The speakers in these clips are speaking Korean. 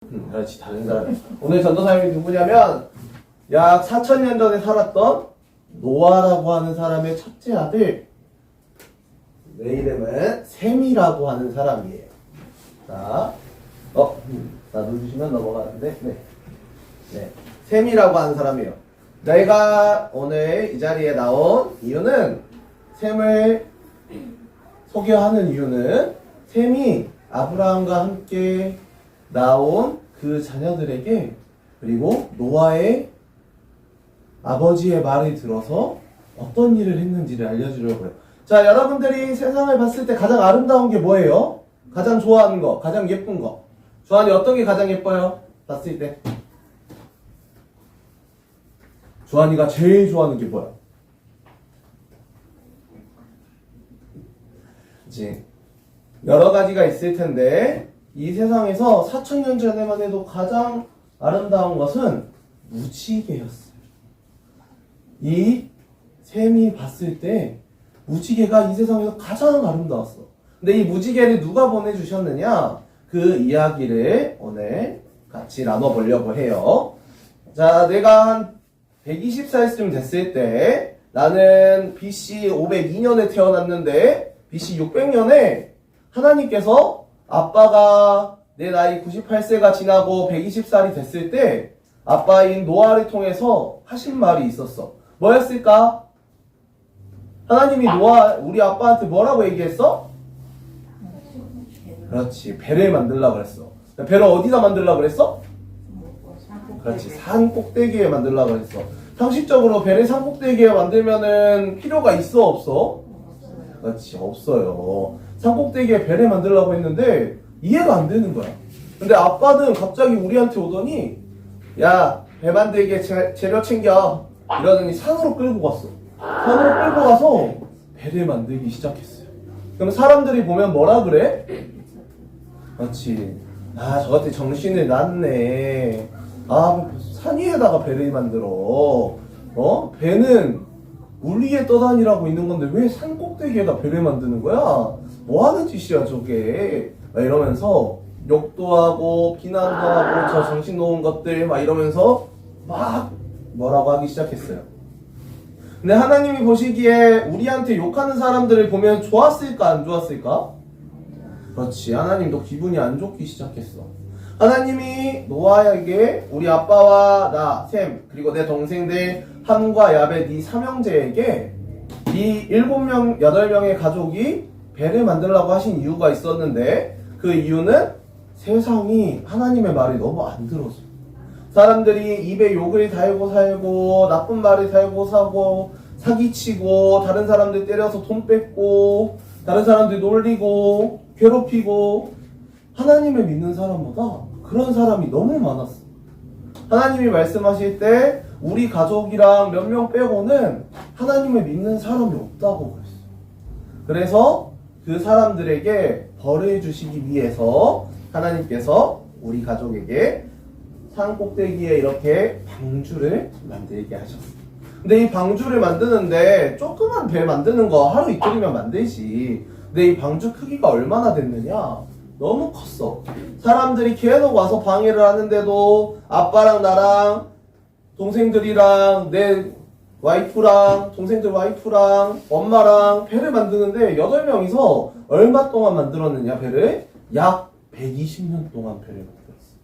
그렇지, 다른 사람. 오늘 전도사님이 누구냐면 약 4,000년 전에 살았던 노아라고 하는 사람의 첫째 아들. 내 이름은 셈이라고 하는 사람이에요. 자, 누르시면 넘어가는데, 네, 셈이라고 하는 사람이에요. 내가 오늘 이 자리에 나온 이유는, 셈을 소개하는 이유는, 셈이 아브라함과 함께 나온 그 자녀들에게, 그리고 노아의 아버지의 말을 들어서 어떤 일을 했는지를 알려주려고 해요. 자, 여러분들이 세상을 봤을 때 가장 아름다운 게 뭐예요? 가장 좋아하는 거, 가장 예쁜 거. 주한이 어떤 게 가장 예뻐요? 봤을 때. 주한이가 제일 좋아하는 게 뭐야? 그치? 여러 가지가 있을 텐데, 이 세상에서 4,000년 전에만 해도 가장 아름다운 것은 무지개였어요. 이 셈이 봤을 때 무지개가 이 세상에서 가장 아름다웠어. 근데 이 무지개를 누가 보내주셨느냐? 그 이야기를 오늘 같이 나눠보려고 해요. 자, 내가 한 120살쯤 됐을 때, 나는 BC 502년에 태어났는데 BC 600년에 하나님께서 아빠가 내 나이 98세가 지나고 120살이 됐을 때 아빠인 노아를 통해서 하신 말이 있었어. 뭐였을까? 하나님이 우리 아빠한테 뭐라고 얘기했어? 그렇지, 배를 만들려고 그랬어. 배를 어디다 만들려고 그랬어? 그렇지, 산 꼭대기에 만들려고 그랬어. 상식적으로 배를 산 꼭대기에 만들면은 필요가 있어, 없어? 그렇지, 없어요. 산 꼭대기에 배를 만들려고 했는데 이해가 안 되는 거야. 근데 아빠는 갑자기 우리한테 오더니, 야, 배 만들게 재료 챙겨 이러더니 산으로 끌고 갔어. 산으로 끌고 가서 배를 만들기 시작했어요. 그럼 사람들이 보면 뭐라 그래? 그렇지, 아, 저 같은 정신을 놨네. 아, 산 위에다가 배를 만들어. 배는 물 위에 떠다니라고 있는 건데 왜 산 꼭대기에다 배를 만드는 거야? 뭐 하는 짓이야 저게? 막 이러면서 욕도 하고 비난도 하고 저 정신 놓은 것들 막 이러면서 막 뭐라고 하기 시작했어요. 근데 하나님이 보시기에 우리한테 욕하는 사람들을 보면 좋았을까 안 좋았을까? 그렇지, 하나님도 기분이 안 좋기 시작했어. 하나님이 노아에게, 우리 아빠와 나, 셈, 그리고 내 동생들 함과 야벳 이 삼형제에게 이 7명, 8명의 가족이 배를 만들려고 하신 이유가 있었는데, 그 이유는 세상이 하나님의 말이 너무 안 들어서, 사람들이 입에 욕을 달고 살고 나쁜 말을 달고 사고 사기치고 다른 사람들 때려서 돈 뺏고 다른 사람들 놀리고 괴롭히고, 하나님을 믿는 사람보다 그런 사람이 너무 많았어. 하나님이 말씀하실 때 우리 가족이랑 몇 명 빼고는 하나님을 믿는 사람이 없다고 그랬어. 그래서 그 사람들에게 벌을 주시기 위해서 하나님께서 우리 가족에게 산 꼭대기에 이렇게 방주를 만들게 하셨어. 근데 이 방주를 만드는데 조그만 배 만드는 거 하루 이틀이면 만들지. 근데 이 방주 크기가 얼마나 됐느냐? 너무 컸어. 사람들이 계속 와서 방해를 하는데도 아빠랑 나랑 동생들이랑 내 와이프랑 동생들 와이프랑 엄마랑 배를 만드는데 8명이서 얼마 동안 만들었느냐, 배를? 약 120년 동안 배를 만들었어.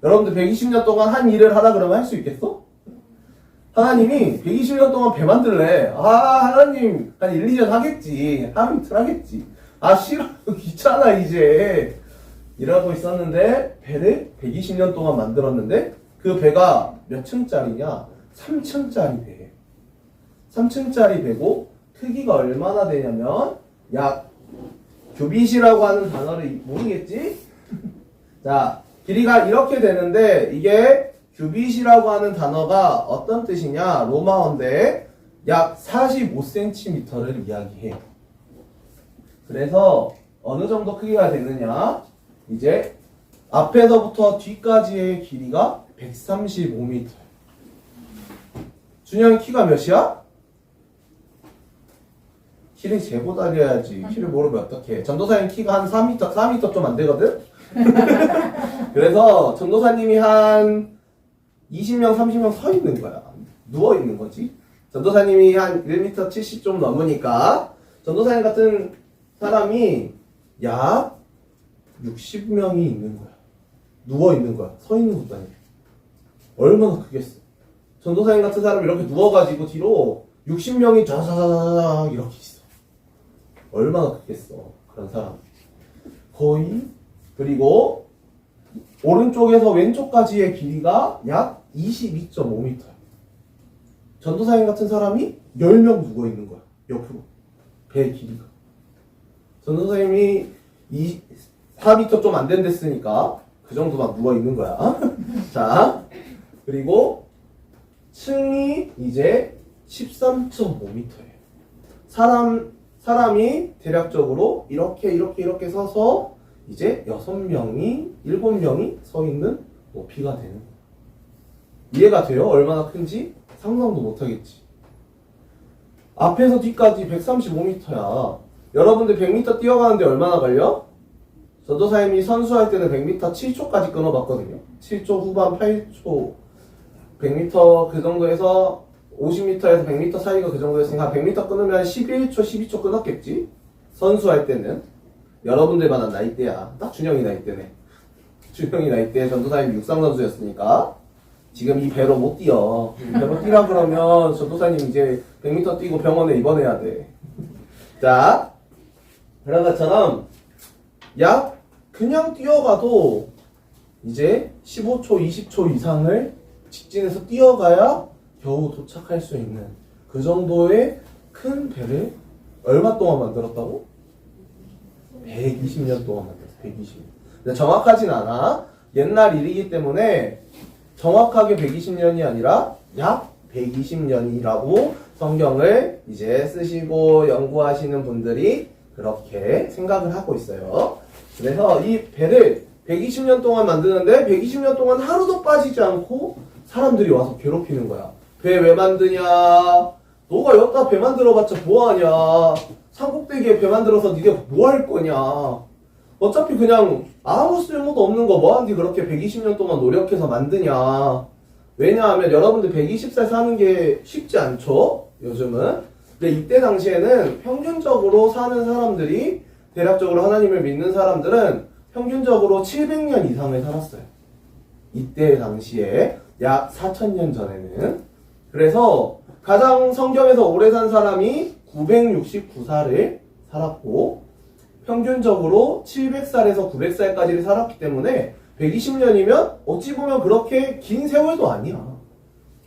여러분들 120년 동안 한 일을 하라 그러면 할 수 있겠어? 하나님이 120년 동안 배 만들래. 하나님 한 1, 2년 하겠지. 하루 이틀 하겠지. 싫어. 귀찮아 이제. 이러고 있었는데 배를 120년 동안 만들었는데 그 배가 몇 층짜리냐? 3층짜리 배. 3층짜리 배고 크기가 얼마나 되냐면 약 규빗이라고 하는 단어를 모르겠지? 자, 길이가 이렇게 되는데 이게 규빗이라고 하는 단어가 어떤 뜻이냐? 로마어인데 약 45cm를 이야기해요. 그래서 어느 정도 크기가 되느냐? 이제 앞에서부터 뒤까지의 길이가 135m. 준영이 키가 몇이야? 키를 재고 다녀야지. 키를 모르면 어떡해. 전도사님 키가 한 4m 좀 안 되거든? 그래서 전도사님이 한 20명, 30명 서 있는 거야. 누워 있는 거지. 전도사님이 한 1m 70 좀 넘으니까 전도사님 같은 사람이 약 60명이 있는 거야. 누워 있는 거야. 서 있는 것도 아니고. 얼마나 크겠어. 전도사님 같은 사람이 이렇게 누워가지고 뒤로 60명이 쫙 이렇게 있어. 얼마나 크겠어. 그런 사람. 거의. 그리고 오른쪽에서 왼쪽까지의 길이가 약 22.5m야. 전도사님 같은 사람이 10명 누워 있는 거야. 옆으로. 배 길이가. 전도사님이 4m 좀 안 된 됐으니까 그 정도만 누워 있는 거야. 자, 그리고 층이 이제 13.5m예요. 사람이 대략적으로 이렇게 서서 이제 6명이, 7명이 서 있는 높이가 되는 거예요. 이해가 돼요? 얼마나 큰지 상상도 못하겠지. 앞에서 뒤까지 135m야. 여러분들 100m 뛰어가는데 얼마나 걸려? 전도사님이 선수할 때는 100m 7초까지 끊어봤거든요. 7초 후반 8초 100m 그 정도에서 50m에서 100m 사이가 그 정도였으니까 100m 끊으면 11초 12초 끊었겠지. 선수할 때는 여러분들만한 나이대야. 딱 준영이 나이대네. 준영이 나이대 전도사님이 육상 선수였으니까 지금 이 배로 못 뛰어. 배로 뛰라 그러면 전도사님 이제 100m 뛰고 병원에 입원해야 돼. 자, 그런 것처럼 약 그냥 뛰어가도 이제 15초, 20초 이상을 직진해서 뛰어가야 겨우 도착할 수 있는 그 정도의 큰 배를 얼마 동안 만들었다고? 120년 동안 만들었어. 120년. 근데 정확하진 않아. 옛날 일이기 때문에 정확하게 120년이 아니라 약 120년이라고 성경을 이제 쓰시고 연구하시는 분들이 그렇게 생각을 하고 있어요. 그래서 이 배를 120년 동안 만드는데 120년 동안 하루도 빠지지 않고 사람들이 와서 괴롭히는 거야. 배 왜 만드냐? 너가 여기다 배 만들어봤자 뭐하냐? 산꼭대기에 배 만들어서 니네 뭐 할 거냐? 어차피 그냥 아무 쓸모도 없는 거 뭐하는데 그렇게 120년 동안 노력해서 만드냐? 왜냐하면 여러분들 120살 사는 게 쉽지 않죠? 요즘은. 근데 이때 당시에는 평균적으로 사는 사람들이 대략적으로 하나님을 믿는 사람들은 평균적으로 700년 이상을 살았어요. 이때 당시에 약 4000년 전에는. 그래서 가장 성경에서 오래 산 사람이 969살을 살았고 평균적으로 700살에서 900살까지를 살았기 때문에 120년이면 어찌 보면 그렇게 긴 세월도 아니야.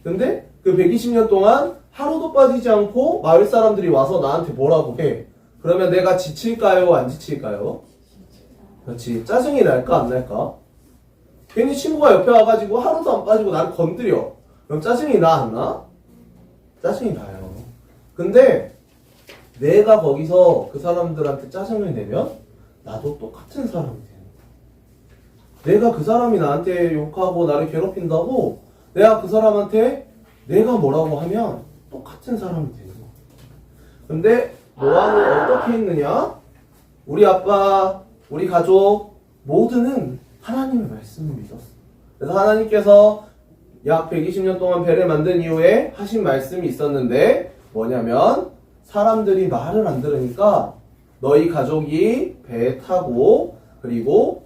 근데 그 120년 동안 하루도 빠지지 않고 마을 사람들이 와서 나한테 뭐라고 해. 그러면 내가 지칠까요? 안 지칠까요? 그렇지. 짜증이 날까? 안 날까? 괜히 친구가 옆에 와가지고 하루도 안 빠지고 나를 건드려. 그럼 짜증이 나? 안 나? 짜증이 나요. 근데 내가 거기서 그 사람들한테 짜증을 내면 나도 똑같은 사람이 되는 거야. 내가 그 사람이 나한테 욕하고 나를 괴롭힌다고 내가 그 사람한테 내가 뭐라고 하면 똑같은 사람이 되는 거야. 근데 노아는 어떻게 했느냐? 우리 아빠, 우리 가족 모두는 하나님의 말씀을 믿었어. 그래서 하나님께서 약 120년 동안 배를 만든 이후에 하신 말씀이 있었는데 뭐냐면 사람들이 말을 안 들으니까 너희 가족이 배에 타고 그리고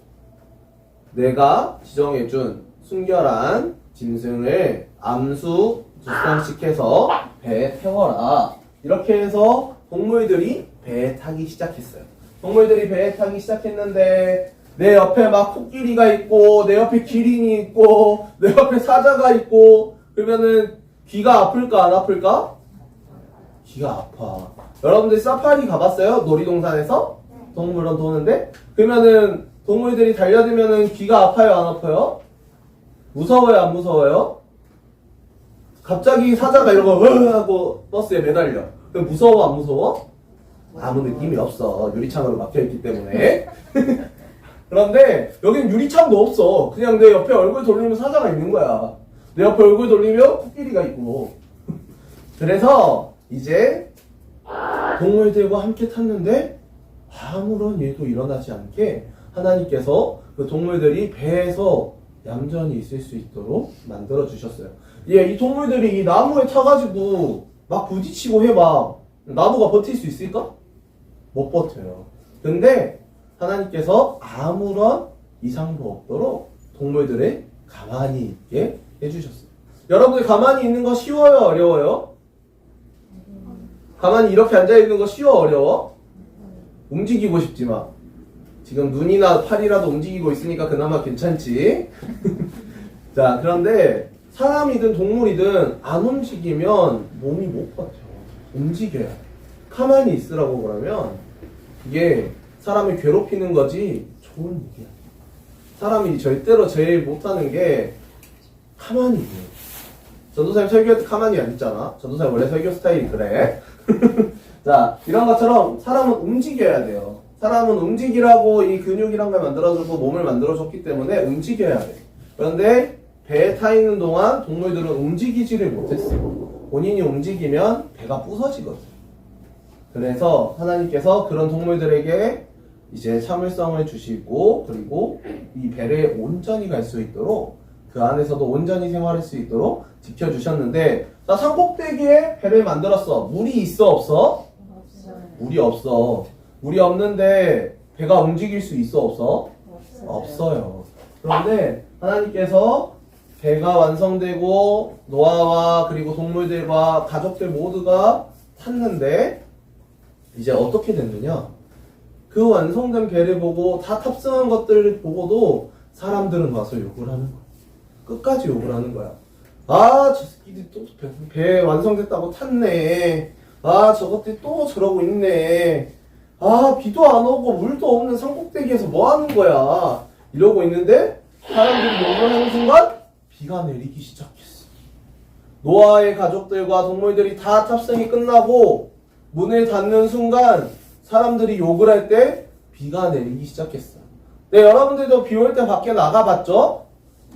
내가 지정해준 순결한 짐승을 암수 2쌍씩 해서 배에 태워라. 이렇게 해서 동물들이 배에 타기 시작했어요. 동물들이 배에 타기 시작했는데 내 옆에 막 코끼리가 있고 내 옆에 기린이 있고 내 옆에 사자가 있고 그러면은 귀가 아플까 안 아플까? 귀가 아파. 여러분들 사파리 가봤어요? 놀이동산에서? 동물원 도는데? 그러면은 동물들이 달려들면은 귀가 아파요 안 아파요? 무서워요 안 무서워요? 갑자기 사자가 이러고 하고 버스에 매달려. 그럼 무서워 안 무서워? 아무 느낌이 없어. 유리창으로 막혀있기 때문에. 그런데 여긴 유리창도 없어. 그냥 내 옆에 얼굴 돌리면 사자가 있는 거야. 내 옆에 얼굴 돌리면 코끼리가 있고. 그래서 이제 동물들과 함께 탔는데 아무런 일도 일어나지 않게 하나님께서 그 동물들이 배에서 얌전히 있을 수 있도록 만들어 주셨어요. 예, 이 동물들이 이 나무에 타가지고 막 부딪히고 해봐. 나무가 버틸 수 있을까? 못 버텨요. 근데 하나님께서 아무런 이상도 없도록 동물들을 가만히 있게 해주셨어요. 여러분들 가만히 있는 거 쉬워요? 어려워요? 가만히 이렇게 앉아있는 거 쉬워? 어려워? 움직이고 싶지만 지금 눈이나 팔이라도 움직이고 있으니까 그나마 괜찮지. 자, 그런데 사람이든 동물이든 안 움직이면 몸이 못 버텨. 움직여야 돼. 가만히 있으라고 그러면 이게 사람을 괴롭히는 거지 좋은 일이야. 사람이 절대로 제일 못하는 게 가만히 있는 거야. 전도사님 설교할 때 가만히 안 있잖아. 전도사님 원래 설교 스타일이 그래. 자, 이런 것처럼 사람은 움직여야 돼요. 사람은 움직이라고 이 근육이란 걸 만들어주고 몸을 만들어줬기 때문에 움직여야 돼. 그런데 배에 타 있는 동안 동물들은 움직이지를 못했어요. 본인이 움직이면 배가 부서지거든. 그래서 하나님께서 그런 동물들에게 이제 참을성을 주시고, 그리고 이 배를 온전히 갈 수 있도록, 그 안에서도 온전히 생활할 수 있도록 지켜주셨는데, 자, 산꼭대기에 배를 만들었어. 물이 있어, 없어? 없어요. 물이 없어. 물이 없는데 배가 움직일 수 있어, 없어? 없어요. 없어요. 그런데 하나님께서 배가 완성되고 노아와 그리고 동물들과 가족들 모두가 탔는데 이제 어떻게 됐느냐? 그 완성된 배를 보고 다 탑승한 것들을 보고도 사람들은 와서 욕을 하는 거야. 끝까지 욕을 하는 거야. 아, 저 새끼들 또 배 완성됐다고 탔네. 아, 저것들이 또 저러고 있네. 아, 비도 안 오고 물도 없는 산꼭대기에서 뭐 하는 거야. 이러고 있는데 사람들이 욕을 하는 순간 비가 내리기 시작했어. 노아의 가족들과 동물들이 다 탑승이 끝나고 문을 닫는 순간 사람들이 욕을 할 때 비가 내리기 시작했어. 네, 여러분들도 비 올 때 밖에 나가봤죠?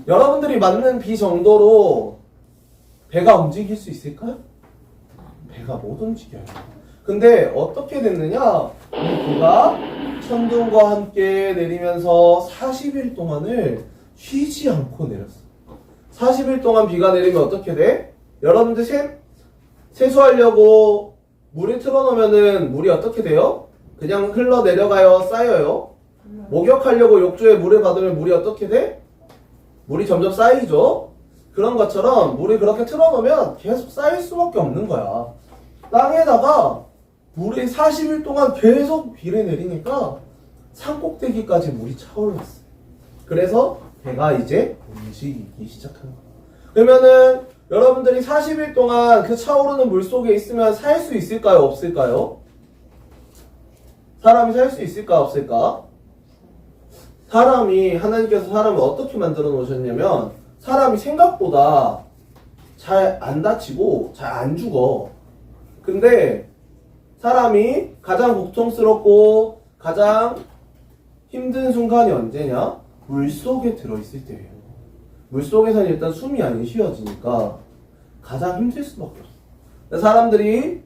여러분들이 맞는 비 정도로 배가 움직일 수 있을까요? 배가 못 움직여요. 근데 어떻게 됐느냐? 이 비가 천둥과 함께 내리면서 40일 동안을 쉬지 않고 내렸어. 40일 동안 비가 내리면 어떻게 돼? 여러분들 세수하려고 물에 틀어놓으면은 물이 어떻게 돼요? 그냥 흘러 내려가요? 쌓여요? 목욕하려고 욕조에 물을 받으면 물이 어떻게 돼? 물이 점점 쌓이죠? 그런 것처럼 물이 그렇게 틀어놓으면 계속 쌓일 수밖에 없는 거야. 땅에다가 물이 40일 동안 계속 비를 내리니까 산꼭대기까지 물이 차올랐어. 그래서 배가 이제 움직이기 시작한 거야. 그러면은 여러분들이 40일 동안 그 차오르는 물 속에 있으면 살 수 있을까요? 없을까요? 사람이 살 수 있을까? 없을까? 하나님께서 사람을 어떻게 만들어 놓으셨냐면 사람이 생각보다 잘 안 다치고 잘 안 죽어. 근데 사람이 가장 고통스럽고 가장 힘든 순간이 언제냐? 물속에 들어있을 때예요. 물속에서는 일단 숨이 안 쉬어지니까 가장 힘들 수밖에 없어. 사람들이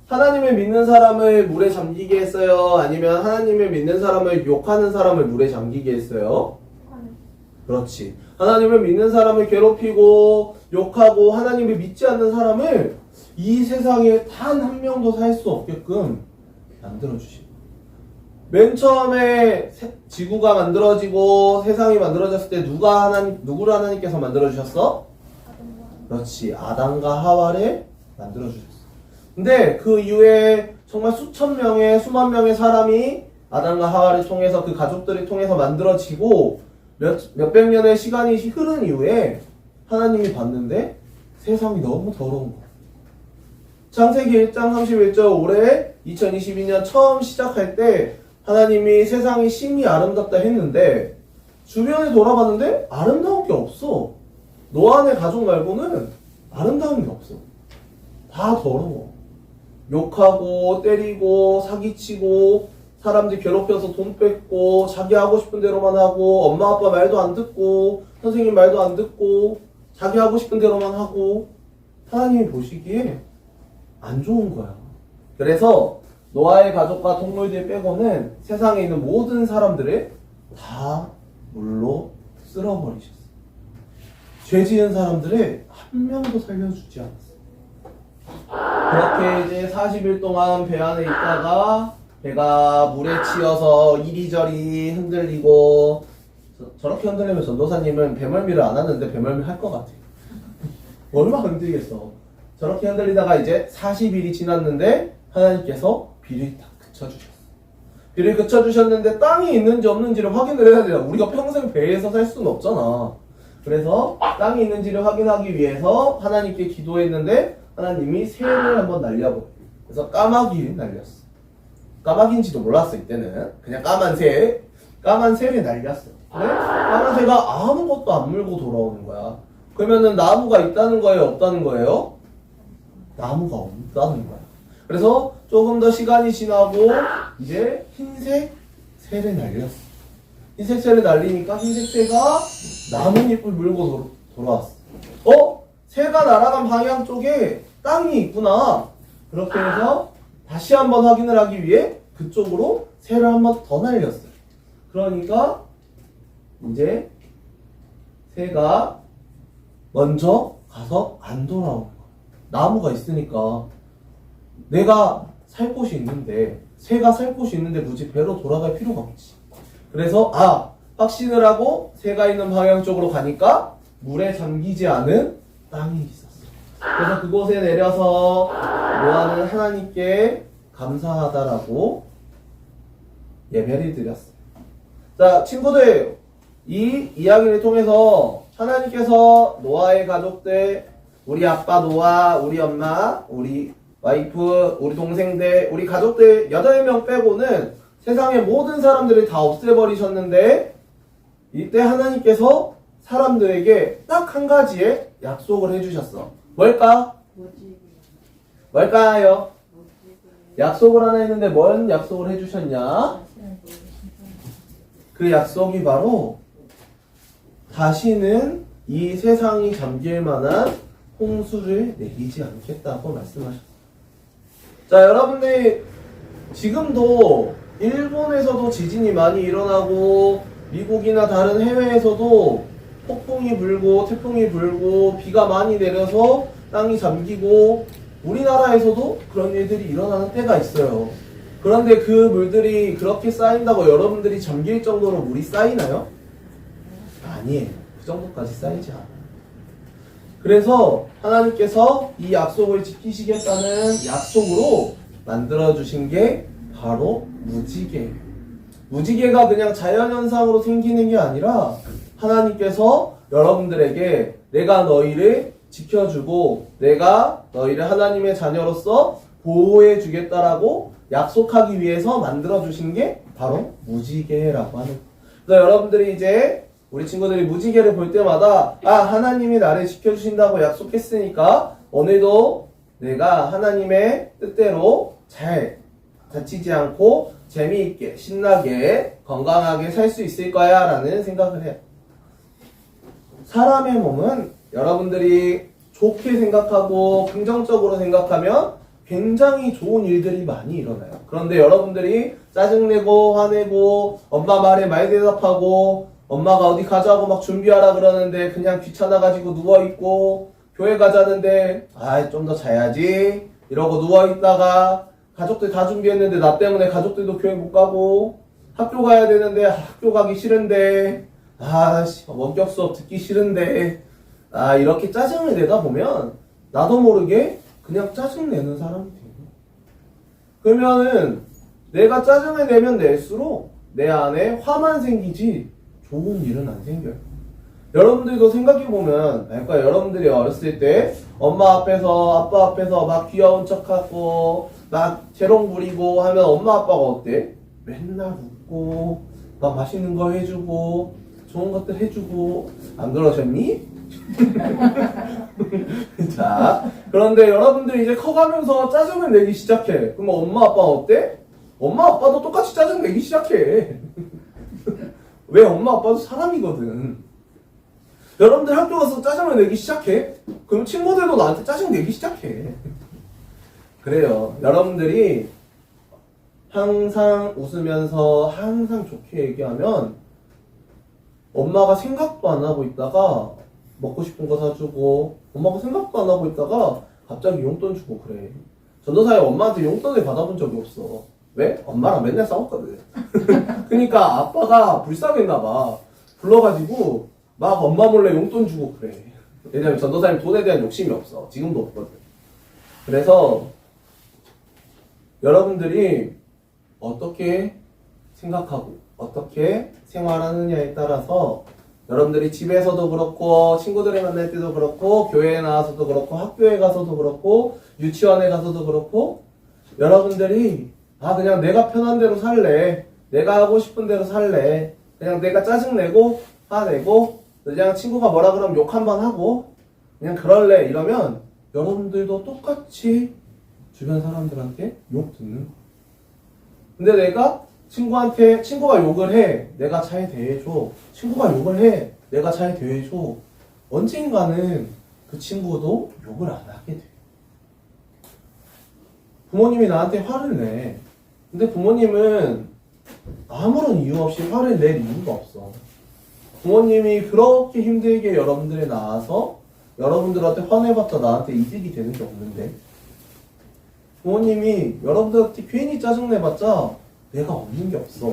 하나님을 믿는 사람을 물에 잠기게 했어요? 아니면 하나님을 믿는 사람을 욕하는 사람을 물에 잠기게 했어요? 그렇지. 하나님을 믿는 사람을 괴롭히고 욕하고 하나님을 믿지 않는 사람을 이 세상에 단 한 명도 살 수 없게끔 만들어주시고, 맨 처음에 지구가 만들어지고 세상이 만들어졌을 때 누구를 하나님께서 만들어주셨어? 그렇지. 아담과 하와를 만들어주셨어. 근데 그 이후에 정말 수천 명의 수만 명의 사람이 아담과 하와를 통해서 그 가족들을 통해서 만들어지고 몇백 년의 시간이 흐른 이후에 하나님이 봤는데 세상이 너무 더러운 거야. 창세기 1장 31절 올해 2022년 처음 시작할 때 하나님이 세상이 심히 아름답다 했는데 주변에 돌아봤는데 아름다운 게 없어. 노아네 가족 말고는 아름다운 게 없어. 다 더러워. 욕하고 때리고 사기치고 사람들 괴롭혀서 돈 뺏고 자기 하고 싶은 대로만 하고 엄마 아빠 말도 안 듣고 선생님 말도 안 듣고 자기 하고 싶은 대로만 하고 하나님이 보시기에 안 좋은 거야. 그래서 노아의 가족과 동물들 빼고는 세상에 있는 모든 사람들을 다 물로 쓸어버리셨어. 죄 지은 사람들의 한 명도 살려주지 않았어. 그렇게 이제 40일 동안 배 안에 있다가 배가 물에 치여서 이리저리 흔들리고, 저렇게 흔들리면 전도사님은 배멀미를 안 하는데 배멀미 할 것 같아. 얼마나 흔들리겠어. 저렇게 흔들리다가 이제 40일이 지났는데 하나님께서 비를 딱 그쳐주셨어. 비를 그쳐주셨는데 땅이 있는지 없는지를 확인을 해야 돼요. 우리가 평생 배에서 살 수는 없잖아. 그래서 땅이 있는지를 확인하기 위해서 하나님께 기도했는데 하나님이 새를 한번 날려버려. 그래서 까마귀를 날렸어. 까마귀인지도 몰랐어. 이때는 그냥 까만 새를 날렸어. 그래? 까만 새가 아무것도 안 물고 돌아오는 거야. 그러면은 나무가 있다는 거예요? 없다는 거예요? 나무가 없다는 거야. 그래서 조금 더 시간이 지나고 이제 흰색 새를 날렸어. 흰색 새를 날리니까 흰색 새가 나뭇잎을 물고 돌아왔어. 새가 날아간 방향 쪽에 땅이 있구나. 그렇게 해서 다시 한번 확인을 하기 위해 그쪽으로 새를 한번 더 날렸어요. 그러니까 이제 새가 먼저 가서 안 돌아오는 거야. 나무가 있으니까 내가 살 곳이 있는데, 새가 살 곳이 있는데 굳이 배로 돌아갈 필요가 없지. 그래서 확신을 하고 새가 있는 방향 쪽으로 가니까 물에 잠기지 않은 땅이 있었어. 그래서 그곳에 내려서 노아는 하나님께 감사하다라고 예배를 드렸어. 자, 친구들, 이 이야기를 통해서 하나님께서 노아의 가족들, 우리 아빠 노아, 우리 엄마, 우리 와이프, 우리 동생들, 우리 가족들 8명 빼고는 세상의 모든 사람들을 다 없애버리셨는데, 이때 하나님께서 사람들에게 딱 한 가지의 약속을 해주셨어. 뭘까요? 약속을 하나 했는데 뭔 약속을 해주셨냐? 그 약속이 바로 다시는 이 세상이 잠길 만한 홍수를 내리지 않겠다고 말씀하셨어요. 자, 여러분들 지금도 일본에서도 지진이 많이 일어나고 미국이나 다른 해외에서도 폭풍이 불고 태풍이 불고 비가 많이 내려서 땅이 잠기고 우리나라에서도 그런 일들이 일어나는 때가 있어요. 그런데 그 물들이 그렇게 쌓인다고 여러분들이 잠길 정도로 물이 쌓이나요? 아니에요. 그 정도까지 쌓이지 않아요. 그래서 하나님께서 이 약속을 지키시겠다는 약속으로 만들어주신 게 바로 무지개예요. 무지개가 그냥 자연현상으로 생기는 게 아니라 하나님께서 여러분들에게 내가 너희를 지켜주고 내가 너희를 하나님의 자녀로서 보호해 주겠다라고 약속하기 위해서 만들어주신 게 바로 무지개라고 하는 거예요. 그래서 여러분들이 이제 우리 친구들이 무지개를 볼 때마다 하나님이 나를 지켜주신다고 약속했으니까 오늘도 내가 하나님의 뜻대로 잘 다치지 않고 재미있게 신나게 건강하게 살 수 있을 거야 라는 생각을 해요. 사람의 몸은 여러분들이 좋게 생각하고 긍정적으로 생각하면 굉장히 좋은 일들이 많이 일어나요. 그런데 여러분들이 짜증내고 화내고 엄마 말에 말대답하고 엄마가 어디 가자고 막 준비하라 그러는데 그냥 귀찮아가지고 누워있고 교회 가자는데 좀 더 자야지 이러고 누워있다가 가족들 다 준비했는데 나 때문에 가족들도 교회 못 가고 학교 가야 되는데 학교 가기 싫은데 원격 수업 듣기 싫은데 이렇게 짜증을 내다 보면 나도 모르게 그냥 짜증내는 사람이 돼요. 그러면은 내가 짜증을 내면 낼수록 내 안에 화만 생기지 좋은 일은 안 생겨요. 여러분들도 생각해보면 알 거예요. 여러분들이 어렸을 때 엄마 앞에서 아빠 앞에서 막 귀여운 척하고 막 재롱 부리고 하면 엄마 아빠가 어때? 맨날 웃고 막 맛있는 거 해주고 좋은 것들 해주고 안 그러셨니? 자, 그런데 여러분들이 이제 커가면서 짜증을 내기 시작해. 그럼 엄마 아빠가 어때? 엄마 아빠도 똑같이 짜증 내기 시작해. 왜? 엄마 아빠도 사람이거든. 여러분들 학교 가서 짜증을 내기 시작해. 그럼 친구들도 나한테 짜증 내기 시작해. 그래요. 여러분들이 항상 웃으면서 항상 좋게 얘기하면 엄마가 생각도 안 하고 있다가 먹고 싶은 거 사주고, 엄마가 생각도 안 하고 있다가 갑자기 용돈 주고 그래. 전도사에 엄마한테 용돈을 받아본 적이 없어. 왜? 엄마랑 맨날 싸웠거든. 그러니까 아빠가 불쌍했나봐. 불러가지고 막 엄마 몰래 용돈 주고 그래. 왜냐면 전도사님 돈에 대한 욕심이 없어. 지금도 없거든. 그래서 여러분들이 어떻게 생각하고 어떻게 생활하느냐에 따라서 여러분들이 집에서도 그렇고 친구들을 만날 때도 그렇고 교회에 나와서도 그렇고 학교에 가서도 그렇고 유치원에 가서도 그렇고 여러분들이 그냥 내가 편한 대로 살래, 내가 하고 싶은 대로 살래, 그냥 내가 짜증내고 화내고 그냥 친구가 뭐라 그러면 욕 한번 하고 그냥 그럴래 이러면 여러분들도 똑같이 주변 사람들한테 욕 듣는 거야. 근데 내가 친구가 욕을 해, 내가 잘 대해줘. 친구가 욕을 해, 내가 잘 대해줘. 언젠가는 그 친구도 욕을 안 하게 돼. 부모님이 나한테 화를 내. 근데 부모님은 아무런 이유 없이 화를 낼 이유가 없어. 부모님이 그렇게 힘들게 여러분들에 나와서 여러분들한테 화내봤자 나한테 이득이 되는 게 없는데, 부모님이 여러분들한테 괜히 짜증내봤자 내가 얻는 게 없어.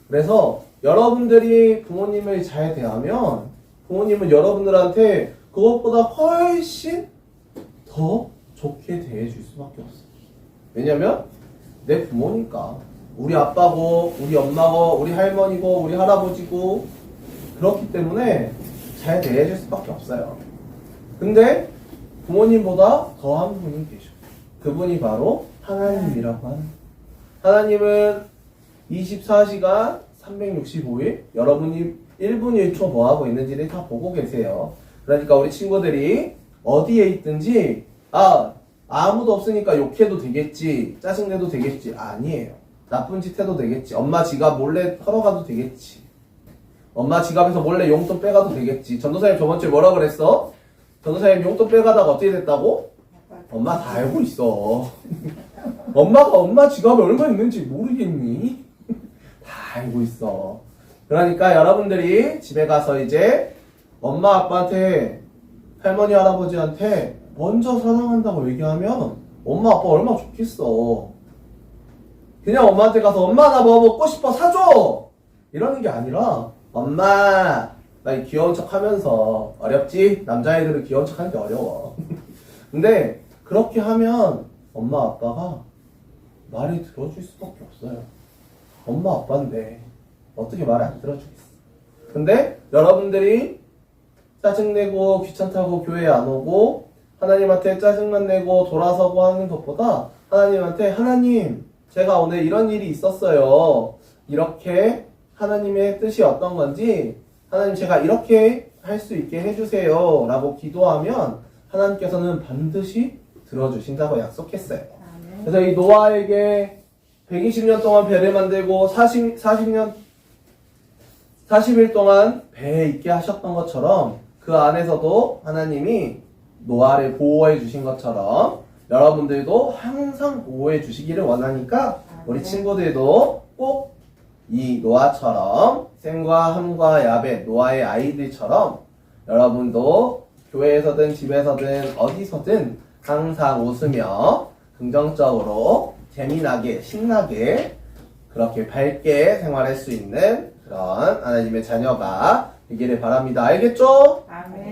그래서 여러분들이 부모님을 잘 대하면 부모님은 여러분들한테 그것보다 훨씬 더 좋게 대해줄 수밖에 없어. 왜냐면 내 부모니까. 우리 아빠고 우리 엄마고 우리 할머니고 우리 할아버지고 그렇기 때문에 잘 대해줄 수밖에 없어요. 근데 부모님보다 더한 분이 계셔. 그분이 바로 하나님이라고 하는. 하나님은 24시간 365일 여러분이 1분 1초 뭐 하고 있는지를 다 보고 계세요. 그러니까 우리 친구들이 어디에 있든지 아무도 없으니까 욕해도 되겠지, 짜증내도 되겠지. 아니에요. 나쁜 짓 해도 되겠지. 엄마 지갑 몰래 털어가도 되겠지. 엄마 지갑에서 몰래 용돈 빼가도 되겠지. 전도사님 저번주에 뭐라 그랬어? 전도사님 용돈 빼가다가 어떻게 됐다고? 엄마 다 알고 있어. 엄마가 엄마 지갑에 얼마 있는지 모르겠니? 다 알고 있어. 그러니까 여러분들이 집에 가서 이제 엄마 아빠한테, 할머니 할아버지한테 먼저 사랑한다고 얘기하면 엄마 아빠 얼마나 좋겠어. 그냥 엄마한테 가서 엄마 나 뭐 먹고 싶어 사줘 이러는 게 아니라 엄마 나 귀여운 척 하면서. 어렵지? 남자애들은 귀여운 척 하는 게 어려워. 근데 그렇게 하면 엄마 아빠가 말을 들어줄 수밖에 없어요. 엄마 아빠인데 어떻게 말을 안 들어주겠어. 근데 여러분들이 짜증내고 귀찮다고 교회 안 오고 하나님한테 짜증만 내고 돌아서고 하는 것보다 하나님한테, 하나님 제가 오늘 이런 일이 있었어요. 이렇게 하나님의 뜻이 어떤 건지 하나님 제가 이렇게 할 수 있게 해주세요 라고 기도하면 하나님께서는 반드시 들어주신다고 약속했어요. 그래서 이 노아에게 120년 동안 배를 만들고 40일 동안 배에 있게 하셨던 것처럼 그 안에서도 하나님이 노아를 보호해 주신 것처럼 여러분들도 항상 보호해 주시기를 원하니까 우리 친구들도 꼭 이 노아처럼 샘과 함과 야벳, 노아의 아이들처럼 여러분도 교회에서든 집에서든 어디서든 항상 웃으며 긍정적으로 재미나게 신나게 그렇게 밝게 생활할 수 있는 그런 하나님의 자녀가 되기를 바랍니다. 알겠죠? 아멘.